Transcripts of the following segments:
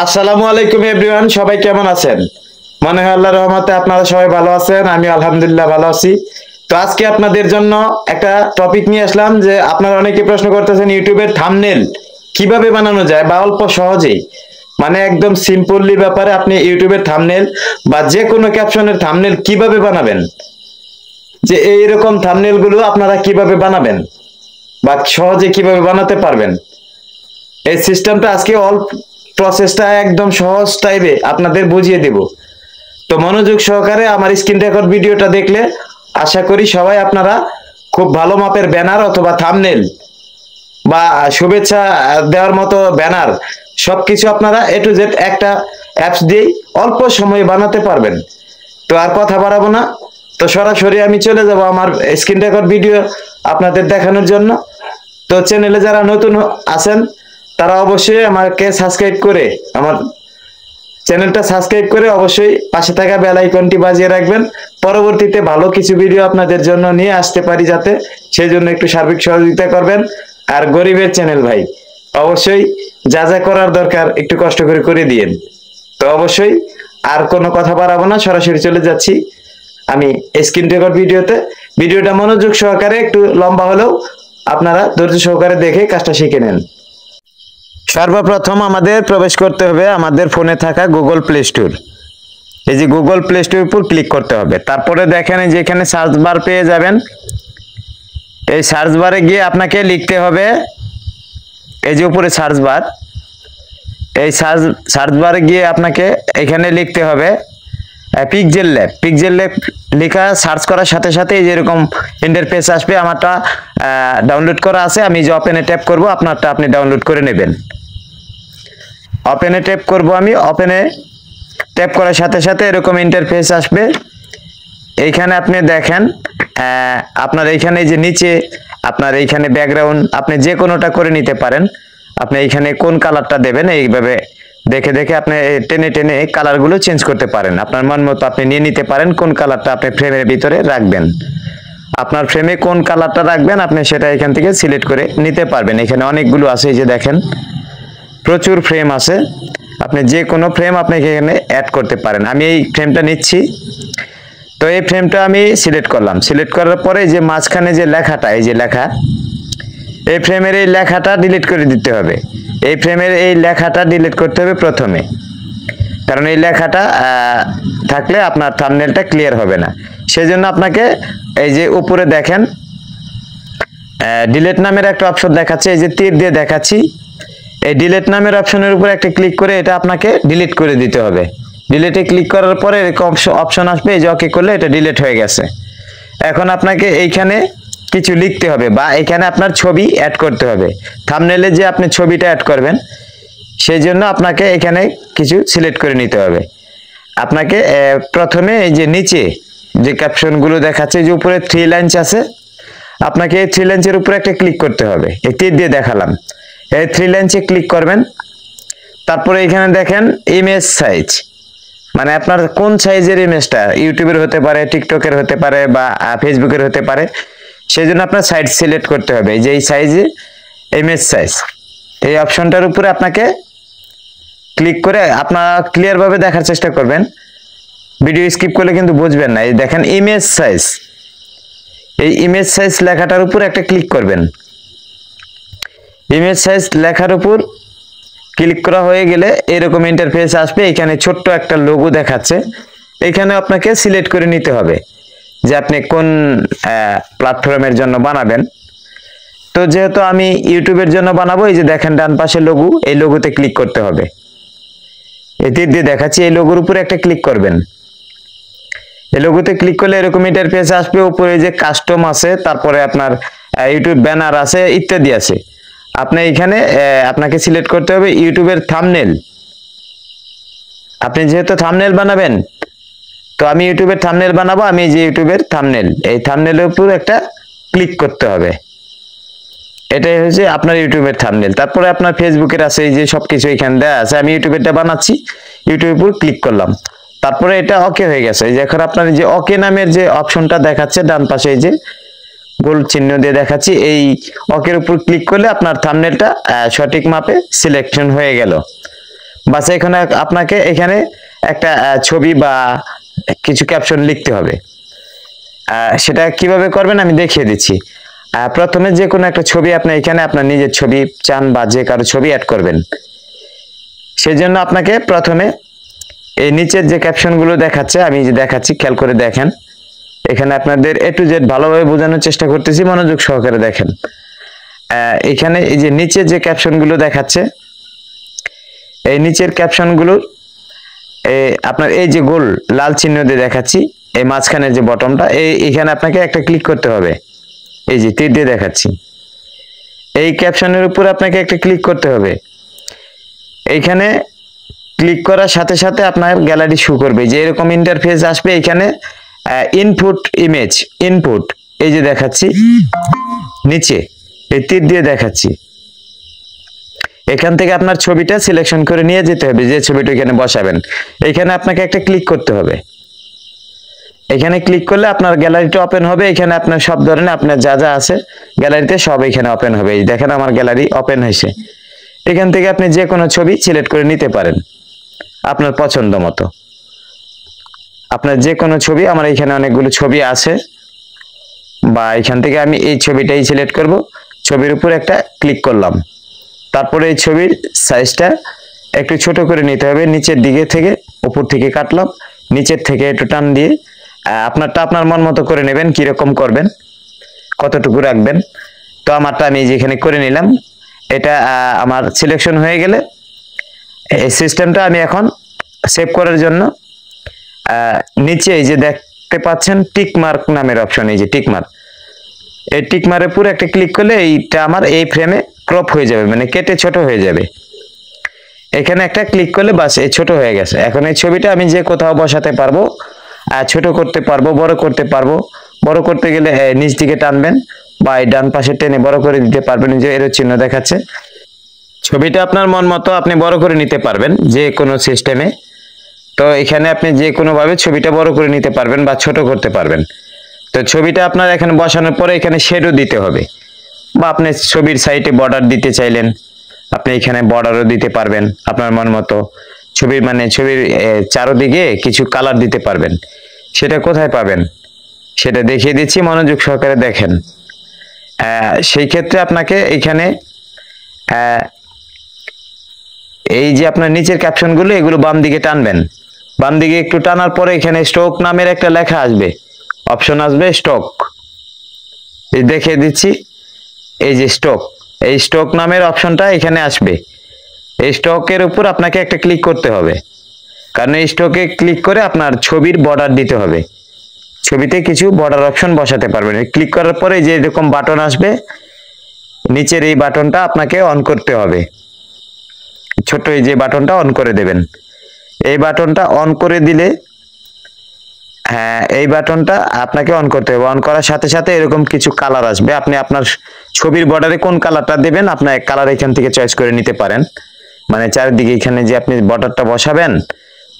আসসালামু আলাইকুম এভরিওয়ান, সবাই কেমন আছেন? মনে হয় আল্লাহর রহমতে আপনারা সবাই ভালো আছেন। আমি আলহামদুলিল্লাহ ভালো আছি। তো আজকে আপনাদের জন্য একটা টপিক নিয়ে আসলাম যে আপনারা অনেকে প্রশ্ন করতেছেন ইউটিউবের থাম্বনেল কিভাবে বানানো যায় বা অল্প সহজেই, মানে একদম সিম্পলি ব্যাপারে আপনি ইউটিউবের থাম্বনেল বা যে কোনো ক্যাপশনের থাম্বনেল কিভাবে বানাবেন, যে এইরকম থাম্বনেল গুলো আপনারা কিভাবে বানাবেন বা সহজে কিভাবে বানাতে পারবেন, এই সিস্টেমটা আজকে অল প্রসেসটা একদম সহজ টাইপে আপনাদের বুঝিয়ে দেব। তো মনোযোগ সহকারে আমার স্ক্রিন রেকর্ড ভিডিওটা দেখলে আশা করি সবাই আপনারা খুব ভালো মাপের ব্যানার অথবা থাম্বনেল বা শুভেচ্ছা দেওয়ার মতো ব্যানার সবকিছু আপনারা এ টু জেড একটা অ্যাপস দিয়েই অল্প সময়ে বানাতে পারবেন। তো আর কথা বাড়াবো না, তো সরাসরি আমি চলে যাব আমার স্ক্রিন রেকর্ড ভিডিও আপনাদের দেখানোর জন্য। তো চ্যানেলে যারা নতুন আছেন তারা অবশ্যই আমাকে সাবস্ক্রাইব করে আমার চ্যানেলটা সাবস্ক্রাইব করে অবশ্যই পাশে থাকা বেল আইকনটি বাজিয়ে রাখবেন। পরবর্তীতে ভালো কিছু ভিডিও আপনাদের জন্য নিয়ে আসতে পারি যাতে, সেই জন্য একটু সার্বিক সহযোগিতা করবেন। আর গরিবের চ্যানেল ভাই, অবশ্যই যা যা করার দরকার একটু কষ্ট করে করে দিয়েন। তো অবশ্যই আর কোনো কথা বাড়াবো না, সরাসরি চলে যাচ্ছি আমি স্ক্রিন রেকর্ড ভিডিওতে। ভিডিওটা মনোযোগ সহকারে, একটু লম্বা হলেও আপনারা ধৈর্য সহকারে দেখে কাজটা শিখে নেন। সর্বপ্রথম আমাদের প্রবেশ করতে হবে আমাদের ফোনে থাকা গুগল প্লে স্টোর। এই যে গুগল প্লে স্টোর উপর ক্লিক করতে হবে। তারপরে দেখেন যে এখানে সার্চ বার পেয়ে যাবেন। এই সার্চ বারে গিয়ে আপনাকে লিখতে হবে, এই যে উপরে সার্চ বার, এই সার্চ বারে গিয়ে আপনাকে এখানে লিখতে হবে পিক্সেল ল্যাব। পিক্সেল ল্যাব লেখা সার্চ করার সাথে সাথে এই যেরকম ইন্টারফেস আসবে। আমারটা ডাউনলোড করা আছে, আমি যে ওপেনে ট্যাপ করব, আপনারটা আপনি ডাউনলোড করে নেবেন। ওপেনে ট্যাপ করব আমি, ওপেনে ট্যাপ করার সাথে সাথে এরকম ইন্টারফেস আসবে। এইখানে আপনি দেখেন আপনার এইখানে যে নিচে আপনার এইখানে ব্যাকগ্রাউন্ড আপনি যে কোনোটা করে নিতে পারেন। আপনি এইখানে কোন কালারটা দেবেন এইভাবে দেখে দেখে আপনি টেনে টেনে কালারগুলো চেঞ্জ করতে পারেন। আপনার মন মতো আপনি নিয়ে নিতে পারেন কোন কালারটা আপনি ফ্রেমের ভিতরে রাখবেন। আপনার ফ্রেমে কোন কালারটা রাখবেন আপনি সেটা এখান থেকে সিলেক্ট করে নিতে পারবেন। এখানে অনেকগুলো আছে, এই যে দেখেন প্রচুর ফ্রেম আছে, আপনি যে কোনো ফ্রেম আপনি এখানে অ্যাড করতে পারেন। আমি এই ফ্রেমটা নিচ্ছি। তো এই ফ্রেমটা আমি সিলেক্ট করলাম। সিলেক্ট করার পরে যে মাঝখানে যে লেখাটা, এই যে লেখা, এই ফ্রেমের এই লেখাটা ডিলিট করে দিতে হবে। এই ফ্রেমের এই লেখাটা ডিলিট করতে হবে প্রথমে, কারণ এই লেখাটা থাকলে আপনার থাম্বনেলটা ক্লিয়ার হবে না। সেজন্য আপনাকে এই যে উপরে দেখেন ডিলিট নামের একটা অপশন দেখাচ্ছে, এই যে তীর দিয়ে দেখাচ্ছি, এই ডিলিট নামের অপশনের উপর একটা ক্লিক করে এটা আপনাকে ডিলিট করে দিতে হবে। ডিলিটে ক্লিক করার পরে এরকম অপশন আসবে, এই যে ওকে করলে এটা ডিলিট হয়ে গেছে। এখন আপনাকে এইখানে কিছু লিখতে হবে বা এখানে আপনার ছবি অ্যাড করতে হবে। থাম্বনেলে যে আপনি ছবিটা অ্যাড করবেন সেই জন্য আপনাকে এখানে কিছু সিলেক্ট করে নিতে হবে। আপনাকে প্রথমে এই যে নিচে যে ক্যাপশনগুলো দেখাচ্ছে, যে উপরে 3 লাইনস আছে, আপনাকে এই 3 লাইনসের উপরে একটা ক্লিক করতে হবে। এই তীর দিয়ে দেখালাম, এই 3 লাইনসে ক্লিক করবেন। তারপরে এখানে দেখেন ইমেজ সাইজ, মানে আপনার কোন সাইজের ইমেজটা, ইউটিউবের হতে পারে, টিকটকের হতে পারে বা ফেসবুকের হতে পারে, সেই জন্য আপনার সাইজ সিলেক্ট করতে হবে। যে এই সাইজে ইমেজ সাইজ, এই অপশনটার উপরে আপনাকে ক্লিক করে আপনারা ক্লিয়ারভাবে দেখার চেষ্টা করবেন। ভিডিও স্কিপ করলে কিন্তু বুঝবেন না। এই দেখেন ইমেজ সাইজ, এই ইমেজ সাইজ লেখাটার উপর একটা ক্লিক করবেন। ইমেজ সাইজ লেখার উপর ক্লিক করা হয়ে গেলে এরকম ইন্টারফেস আসবে। এখানে ছোট্ট একটা লোগো দেখাচ্ছে, এখানে আপনাকে সিলেক্ট করে নিতে হবে যে আপনি কোন প্ল্যাটফর্মের জন্য বানাবেন। তো যেহেতু আমি ইউটিউবের জন্য বানাবো, এই যে দেখেন ডান পাশে লোগো, এই লোগোতে ক্লিক করতে হবে। এই তীর দিয়ে দেখাচ্ছি, এই লোগোর উপরে একটা ক্লিক করবেন। এই লোগোতে ক্লিক করলে এরকম ইন্টারফেস আসবে। উপরে যে কাস্টম আছে, তারপরে আপনার ইউটিউব ব্যানার আছে, ইত্যাদি আছে। আপনি এখানে আপনাকে সিলেক্ট করতে হবে ইউটিউবের থাম্বনেল। আপনি যেহেতু থাম্বনেল বানাবেন, তো আমি ইউটিউবের থাম্বনেল বানাবো, আমি যে ইউটিউবের থাম্বনেল, এই থাম্বনেলের উপর একটা ক্লিক করতে হবে। এটাই হচ্ছে আপনার ইউটিউবের থাম্বনেল। তারপরে আপনার ফেসবুকের আছে, এই যে সবকিছু এখানে দেওয়া আছে। আমি ইউটিউবেরটা বানাচ্ছি, ইউটিউবের উপর ক্লিক করলাম। তারপরে এটা ওকে হয়ে গেছে। এই যে এখন আপনার যে ওকে নামের যে অপশনটা দেখাচ্ছে ডান পাশে, এই যে গোল চিহ্ন দিয়ে দেখাচ্ছি, এই ওকের উপর ক্লিক করলে আপনার থাম্বনেলটা সঠিক মাপে সিলেকশন হয়ে গেল। বাস এখানে আপনাকে এখানে একটা ছবি বা কিছু ক্যাপশন লিখতে হবে। সেটা কিভাবে করবেন আমি দেখিয়ে দিচ্ছি। প্রথমে যে কোনো একটা ছবি আপনি এখানে আপনার নিজের ছবি চান বা যে কারো ছবি অ্যাড করবেন, সেজন্য আপনাকে প্রথমে এই নিচের যে ক্যাপশনগুলো দেখাচ্ছে আমি যে দেখাচ্ছি, খেয়াল করে দেখেন। এখানে আপনাদের A to Z ভালোভাবে বোঝানোর চেষ্টা করতেছি, মনোযোগ সহকারে দেখেন। এখানে এই যে নিচে যে ক্যাপশনগুলো দেখাচ্ছে, এই নিচের ক্যাপশনগুলো আপনার এই যে গোল লাল চিহ্ন দিয়ে দেখাচ্ছি, এই মাঝখানের যে বটনটা এইখানে আপনাকে একটা ক্লিক করতে হবে। এই যে তীর দিয়ে দেখাচ্ছি, এই ক্যাপশনের উপর আপনাকে একটা ক্লিক করতে হবে। এইখানে ক্লিক করার সাথে সাথে আপনার গ্যালারি শো করবে, যে এরকম ইন্টারফেস আসবে। এখানে ইনপুট ইমেজ, ইনপুট এই যে দেখাচ্ছি নিচে এই তীর দিয়ে দেখাচ্ছি, এখান থেকে আপনার ছবিটা সিলেকশন করে নিয়ে যেতে হবে, যে ছবিটা এখানে বসাবেন। এখানে আপনাকে একটা ক্লিক করতে হবে। এখানে ক্লিক করলে আপনার গ্যালারিটা ওপেন হবে। এখানে আপনার সব ধরনের আপনার যা যা আছে গ্যালারিতে সব এখানে ওপেন হবে। এই দেখেন আমার গ্যালারি ওপেন হয়েছে। এখান থেকে আপনি যে কোনো ছবি সিলেক্ট করে নিতে পারেন আপনার পছন্দ মতো। আপনার যে কোনো ছবি, আমার এখানে অনেকগুলো ছবি আছে, বা এখান থেকে আমি এই ছবিটাই সিলেক্ট করব। ছবির উপর একটা ক্লিক করলাম, তারপরে এই ছবির সাইজটা একটু ছোট করে নিতে হবে। নিচের দিকে থেকে উপর থেকে কাটলাম, নিচের থেকে একটু টান দিয়ে আপনারটা আপনার মন মতো করে নেবেন, কিরকম করবেন, কতটুকু রাখবেন। তো আমারটা আমি যেখানে করে নিলাম, এটা আমার সিলেকশন হয়ে গেলে এই সিস্টেমটা আমি এখন সেভ করার জন্য নিচে এই যে দেখতে পাচ্ছেন টিক মার্ক নামের অপশন, এই যে টিক মার্ক, এই টিক মার্কের উপর একটা ক্লিক করলে এইটা আমার এই ফ্রেমে ক্রপ হয়ে যাবে, মানে কেটে ছোট হয়ে যাবে। এখানে একটা ক্লিক করলে বাস এই ছোট হয়ে গেছে। এখন এই ছবিটা আমি যে কোথাও বসাতে পারবো, ছোট করতে পারবো, বড় করতে পারবো। বড় করতে গেলে নিচ দিকে টানবেন বা এই ডান পাশে টেনে বড় করে দিতে পারবেন, যে এর চিহ্ন দেখাচ্ছে। ছবিটা আপনার মন মতো আপনি বড় করে নিতে পারবেন যে কোনো সিস্টেমে। তো এখানে আপনি যে কোনো ভাবে ছবিটা বড় করে নিতে পারবেন বা ছোট করতে পারবেন। তো ছবিটা আপনার এখানে বসানোর পরে এখানে শেডও দিতে হবে, বা আপনি ছবির সাইডে বর্ডার দিতে চাইলেন আপনি এখানে বর্ডারও দিতে পারবেন আপনার মন মতো। ছবির মানে ছবির চারদিকে কিছু কালার দিতে পারবেন। সেটা কোথায় পাবেন সেটা দেখিয়ে দিচ্ছি, মনোযোগ সহকারে দেখেন। সেই ক্ষেত্রে আপনাকে এখানে এই যে আপনার নিচের ক্যাপশনগুলো এগুলো বাম দিকে টানবেন। বাম দিকে একটু টানার পরে এখানে স্টক নামের একটা লেখা আসবে, অপশন আসবে স্টক, এই দেখিয়ে দিচ্ছি। এই যে স্টক, এই স্টক নামের অপশনটা এখানে আসবে। এই স্টকের উপর আপনাকে একটা ক্লিক করতে হবে, কারণ এই স্টকে ক্লিক করে আপনার ছবির বর্ডার দিতে হবে। ছবিতে কিছু বর্ডার অপশন বসাতে পারবেন। ক্লিক করার পরে যে এরকম বাটন আসবে, নিচের এই বাটনটা আপনাকে অন করতে হবে। ছোট এই যে বাটনটা অন করে দেবেন। এই বাটনটা অন করে দিলে, হ্যাঁ এই বাটনটা আপনাকে অন করতে হবে। অন করার সাথে সাথে এরকম কিছু কালার আসবে। আপনি আপনার ছবির বর্ডারে কোন কালারটা দেবেন আপনার কালার এখান থেকে চয়েস করে নিতে পারেন। মানে চারিদিকে এখানে যে আপনি বর্ডারটা বসাবেন,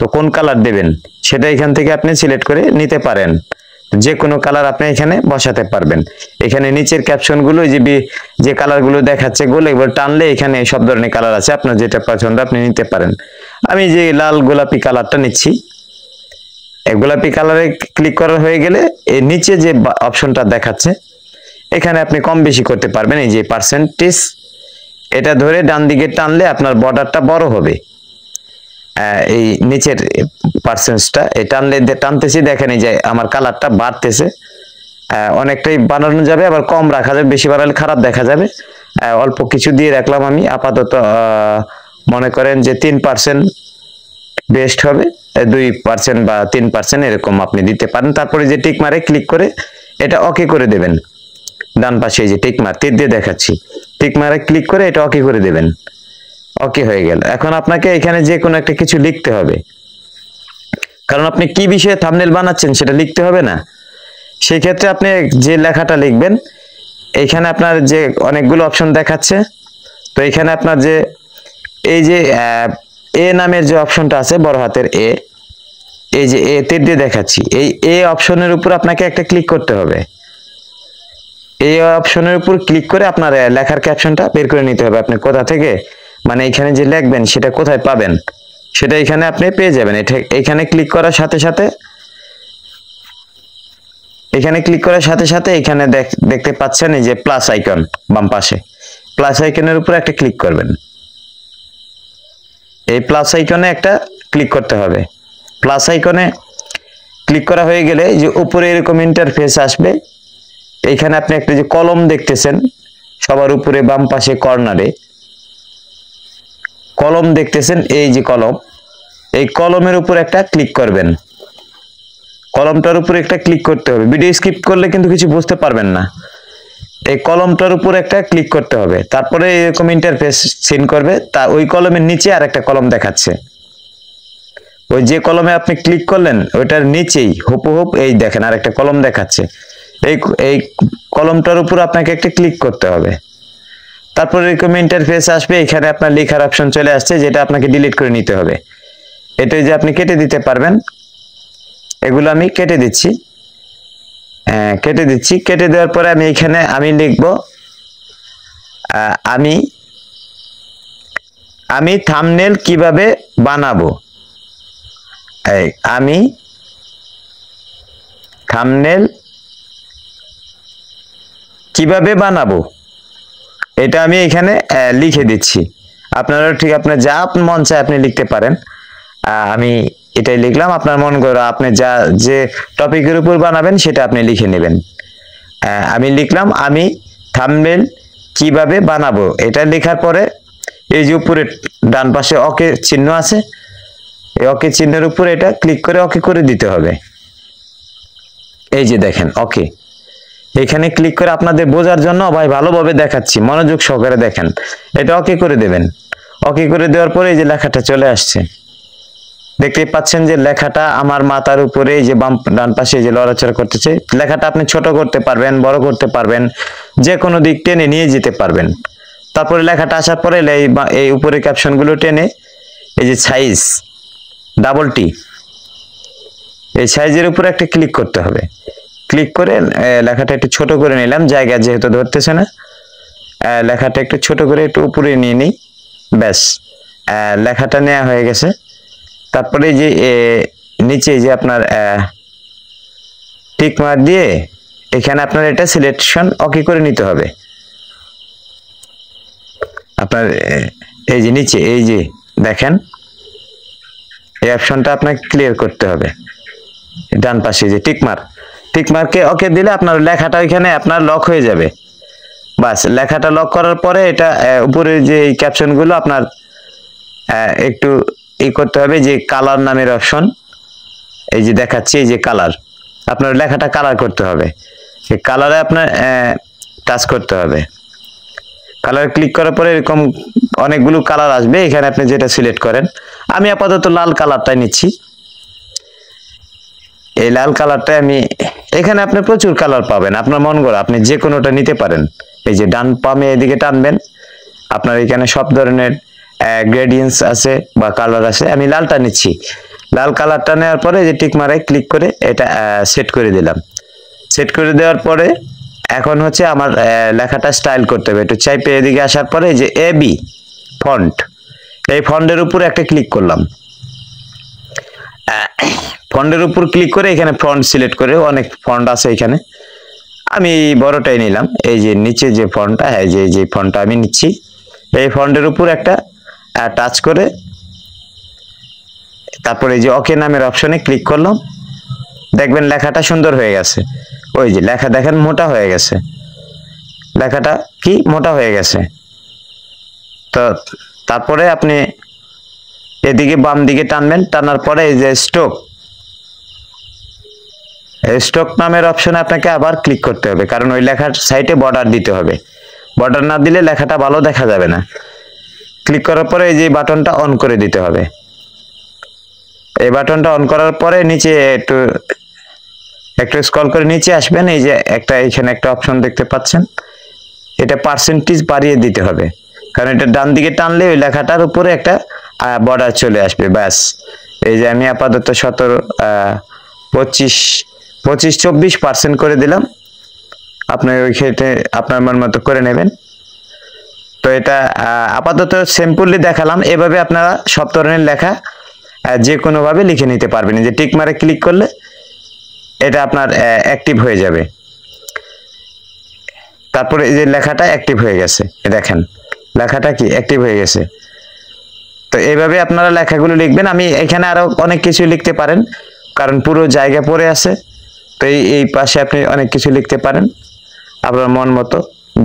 তো কোন কালার দেবেন সেটা এখান থেকে আপনি সিলেক্ট করে নিতে পারেন। যে কোনো কালার আপনি এখানে বসাতে পারবেন। এখানে নিচের ক্যাপশনগুলো যে কালারগুলো দেখাচ্ছে গোল, এবার টানলে এখানে সব ধরনের কালার আছে, আপনার যেটা পছন্দ আপনি নিতে পারেন। আমি যে লাল গোলাপি কালারটা নিচ্ছি। গোলাপি কালারে ক্লিক করা হয়ে গেলে এই নিচে যে অপশনটা দেখাচ্ছে এখানে আপনি কম বেশি করতে পারবেন। এই যে পার্সেন্টেজ, এটা ধরে ডান দিকে টানলে আপনার বর্ডারটা বড় হবে। এই নিচের পার্সেন্টেজটা এই টানতেছি, দেখেন এই যে আমার কালারটা বাড়তেছে। অনেকটাই বানানো যাবে, আবার কম রাখা যাবে, বেশি বাড়ালে খারাপ দেখা যাবে। অল্প কিছু দিয়ে রাখলাম আমি আপাতত। মনে করেন যে 3% বেস্ট হবে, 2% বা 3% এরকম আপনি দিতে পারেন। তারপরে যে টিক মারে ক্লিক করে এটা ওকে করে দেবেন। ডান পাশে এই যে টিক মার তীর দিয়ে দেখাচ্ছি, টিক মারে ক্লিক করে এটা ওকে করে দেবেন। ওকে হয়ে গেল। এখন আপনাকে এখানে যে কোনো একটা কিছু লিখতে হবে, কারণ আপনি কি বিষয়ে থাম্বনেল বানাচ্ছেন সেটা লিখতে হবে না। সেই ক্ষেত্রে আপনি যে লেখাটা লিখবেন, এখানে আপনার যে অনেকগুলো অপশন দেখাচ্ছে, তো এখানে আপনার যে এই যে এ নামের যে অপশনটা আছে বড় হাতের এ, এই যে এ তীর দিয়ে দেখাচ্ছি, এই এ অপশনের উপর আপনাকে একটা ক্লিক করতে হবে। এই অপশনের উপর ক্লিক করে আপনার লেখার ক্যাপশনটা বের করে নিতে হবে। আপনি কোথা থেকে মানে এখানে যে লিখবেন সেটা কোথায় পাবেন সেটা এখানে আপনি পেয়ে যাবেন। এটা এখানে ক্লিক করার সাথে সাথে এখানে দেখতে পাচ্ছেন এই যে প্লাস আইকন বাম পাশে, প্লাস আইকনের উপর একটা ক্লিক করবেন। এই প্লাস আইকনে একটা ক্লিক করতে হবে। প্লাস আইকনে ক্লিক করা হয়ে গেলে যে উপরে এরকম ইন্টারফেস আসবে। এইখানে আপনি একটা যে কলম দেখতেছেন সবার উপরে বাম পাশে কর্নারে কলম দেখতেছেন, এই যে কলম, এই কলমের উপর একটা ক্লিক করবেন। কলমটার উপর একটা ক্লিক করতে হবে। ভিডিও স্কিপ করলে কিন্তু কিছু বুঝতে পারবেন না। এই কলমটার উপর একটা ক্লিক করতে হবে, তারপরে এরকম ইন্টারফেস সিন করবে। তা ওই কলমের নিচে আর একটা কলম দেখাচ্ছে। ওই যে কলমে আপনি ক্লিক করলেন ওইটার নিচেই হুবহু এই দেখেন আর একটা কলম দেখাচ্ছে। এই কলমটার উপর আপনাকে একটা ক্লিক করতে হবে। তারপর এরকম ইন্টারফেস আসবে। এখানে আপনার লেখার অপশন চলে আসছে, যেটা আপনাকে ডিলিট করে নিতে হবে। এটাই যে আপনি কেটে দিতে পারবেন। এগুলো আমি কেটে দিচ্ছি। কেটে দেওয়ার পরে আমি এখানে আমি লিখব আমি থাম্বনেল কিভাবে বানাবো। আমি থাম্বনেল কিভাবে বানাবো এটা আমি এখানে লিখে দিচ্ছি। আপনারা ঠিক আপনার যা মন চায় আপনি লিখতে পারেন। আমি এটাই লিখলাম। আপনার মন করে আপনি যে টপিকের উপর বানাবেন সেটা আপনি লিখে নেবেন। আমি লিখলাম আমি থাম্বনেল কিভাবে বানাবো। এটা লেখার পরে এই যে উপরে ডান পাশে ওকে চিহ্ন আছে, এই ওকে চিহ্নের উপরে এটা ক্লিক করে ওকে করে দিতে হবে। এই যে দেখেন ওকে, এখানে ক্লিক করে আপনাদের বোঝার জন্য ভাই ভালোভাবে দেখাচ্ছি, মনোযোগ সহকারে দেখেন। এটা ওকে করে দেবেন। ওকে করে দেওয়ার পরে এই যে লেখাটা চলে আসছে, দেখতে পাচ্ছেন যে লেখাটা আমার মাথার উপরে এই যে বাম ডান পাশে যে লড়াচড়া করতেছে। লেখাটা আপনি ছোট করতে পারবেন, বড় করতে পারবেন, যে কোনো দিক টেনে নিয়ে যেতে পারবেন। তারপরে লেখাটা আসার পরে এই উপরে ক্যাপশনগুলো টেনে এই যে সাইজ ডাবল টি, এই সাইজের উপরে একটা ক্লিক করতে হবে। ক্লিক করে লেখাটা একটু ছোট করে নিলাম, জায়গা যেহেতু ধরতেছে না। লেখাটা একটু ছোট করে একটু উপরে নিয়ে নিই, ব্যাস লেখাটা নেওয়া হয়ে গেছে। তারপরে যে নিচে যে আপনার টিক মার্ক দিয়ে এখানে আপনার এটা সিলেকশন ওকে করে নিতে হবে। আপনার এই যে নিচে এই যে দেখেন এই অপশনটা আপনাকে ক্লিয়ার করতে হবে। ডান পাশে যে টিক মার্কে ওকে দিলে আপনার লেখাটা ওইখানে আপনার লক হয়ে যাবে। বাস লেখাটা লক করার পরে এটা উপরে যে এই ক্যাপশনগুলো আপনার একটু করতে হবে। যে কালার নামের অপশন এই যে দেখাচ্ছি, এই যে কালার, আপনার লেখাটা কালার করতে হবে। এই কালারে আপনার টাচ করতে হবে। কালার ক্লিক করার পরে এরকম অনেকগুলো কালার আসবে, এখানে আপনি যেটা সিলেক্ট করেন। আমি আপাতত লাল কালারটাই নিচ্ছি। এই লাল কালারটা আমি এখানে আপনি প্রচুর কালার পাবেন, আপনার মন গড়া আপনি যে কোনোটা নিতে পারেন। এই যে ডান পামে এদিকে টানবেন, আপনার এখানে সব ধরনের গ্রেডিয়েন্টস আছে বা কালার আছে। আমি লালটা নিচ্ছি। লাল কালারটা নেওয়ার পরে যে টিক মারে ক্লিক করে এটা সেট করে দিলাম। সেট করে দেওয়ার পরে এখন হচ্ছে আমার লেখাটা স্টাইল করতে হবে। একটু চাইপে এদিকে আসার পরে যে এবি ফন্ট, এই ফন্টের উপর একটা ক্লিক করলাম। ফন্টের উপর ক্লিক করে এখানে ফন্ট সিলেক্ট করে অনেক ফন্ট আছে এখানে, আমি বড়টাই নিলাম। এই যে নিচে যে ফন্টটা, হ্যাঁ যে ফন্টটা আমি নিচ্ছি। এই ফন্টের উপর একটা টাচ করে তারপরে যে ওকে নামের অপশনে ক্লিক করলাম। দেখবেন লেখাটা সুন্দর হয়ে গেছে। ওই যে লেখা দেখেন মোটা হয়ে গেছে, লেখাটা কি মোটা হয়ে গেছে। তো তারপরে আপনি এদিকে বাম দিকে টানবেন, টানার পরে এই যে স্টক নামের অপশনে আপনাকে আবার ক্লিক করতে হবে, কারণ ওই লেখার সাইডে বর্ডার দিতে হবে। বর্ডার না দিলে লেখাটা ভালো দেখা যাবে না। ক্লিক করার পরে এই যে বাটনটা অন করে দিতে হবে। এই বাটনটা অন করার পরে নিচে একটু স্ক্রল করে নিচে আসবেন। এই যে এখানে একটা অপশন দেখতে পাচ্ছেন, এটা পার্সেন্টেজ বাড়িয়ে দিতে হবে, কারণ এটা ডান দিকে টানলে ওই লেখাটার উপরে একটা বর্ডার চলে আসবে। ব্যাস এই যে আমি আপাতত 25-24% করে দিলাম। আপনি ওই ক্ষেত্রে আপনার মন মতো করে নেবেন। তো এটা আপাতত সিম্পলি দেখালাম। এভাবে আপনারা সব ধরনের লেখা যে কোনোভাবে লিখে নিতে পারবেন। যে টিক মারে ক্লিক করলে এটা আপনার অ্যাক্টিভ হয়ে যাবে। তারপরে এই যে লেখাটা অ্যাক্টিভ হয়ে গেছে, দেখেন লেখাটা কি অ্যাক্টিভ হয়ে গেছে। তো এইভাবে আপনারা লেখাগুলো লিখবেন। আমি এখানে আরো অনেক কিছু লিখতে পারেন, কারণ পুরো জায়গা পড়ে আছে। তো এই পাশে আপনি অনেক কিছু লিখতে পারেন আপনার মন মতো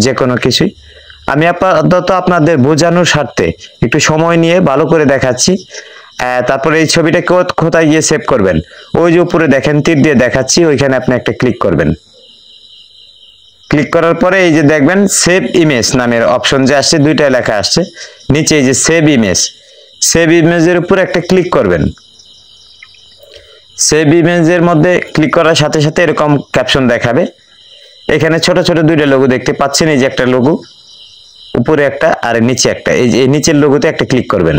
যে কোনো কিছুই। আমি আপাতত আপনাদের বোঝানোর স্বার্থে একটু সময় নিয়ে ভালো করে দেখাচ্ছি। তারপরে এই ছবিটা কোথায় গিয়ে সেভ করবেন, ওই যে উপরে দেখেন তীর দিয়ে দেখাচ্ছি, ওইখানে আপনি একটা ক্লিক করবেন। ক্লিক করার পরে এই যে দেখবেন সেভ ইমেজ নামের অপশন যে আসছে, দুইটা লেখা আসছে নিচে, এই যে সেভ ইমেজ, সেভ ইমেজের উপর একটা ক্লিক করবেন। সেভ ইমেজের মধ্যে ক্লিক করার সাথে সাথে এরকম ক্যাপশন দেখাবে। এখানে ছোট ছোট দুইটা লোগো দেখতে পাচ্ছেন, এই যে একটা লোগো উপরে একটা আর নিচে একটা, এই যে নিচের লোগোতে একটা ক্লিক করবেন।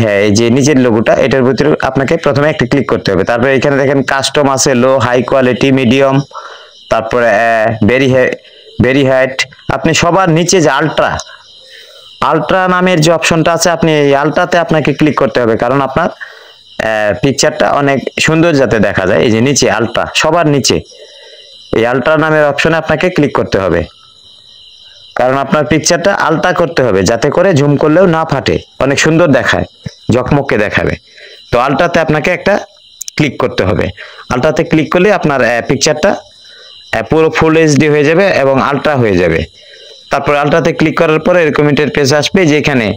হ্যাঁ, এই যে নিচের লোগোটা, এটার ভিতরে আপনাকে প্রথমে একটা ক্লিক করতে হবে। তারপরে এখানে দেখেন কাস্টম আছে, লো, হাই কোয়ালিটি, মিডিয়াম, তারপরে ভেরি হাইট। আপনি সবার নিচে যে আলট্রা নামের যে অপশনটা আছে, আপনি এই আলট্রাতে আপনাকে ক্লিক করতে হবে, কারণ আপনার পিকচারটা অনেক সুন্দর যাতে দেখা যায়। এই যে নিচে আলট্রা, সবার নিচে এই আলট্রা নামের অপশনে আপনাকে ক্লিক করতে হবে, কারণ আপনার পিকচারটা আলট্রা করতে হবে যাতে করে জুম করলেও না ফাটে, অনেক সুন্দর দেখায়, ঝকমকে দেখাবে। তো আলট্রাতে আপনাকে একটা ক্লিক করতে হবে। আলট্রাতে ক্লিক করলে আপনার পিকচারটা পুরো ফুল এইচডি হয়ে যাবে এবং আলট্রা হয়ে যাবে। তারপর আলট্রাতে ক্লিক করার পরে এরকম পেজ আসবে, যে এখানে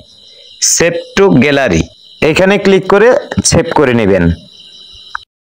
সেভ টু গ্যালারি, এখানে ক্লিক করে সেভ করে নেবেন।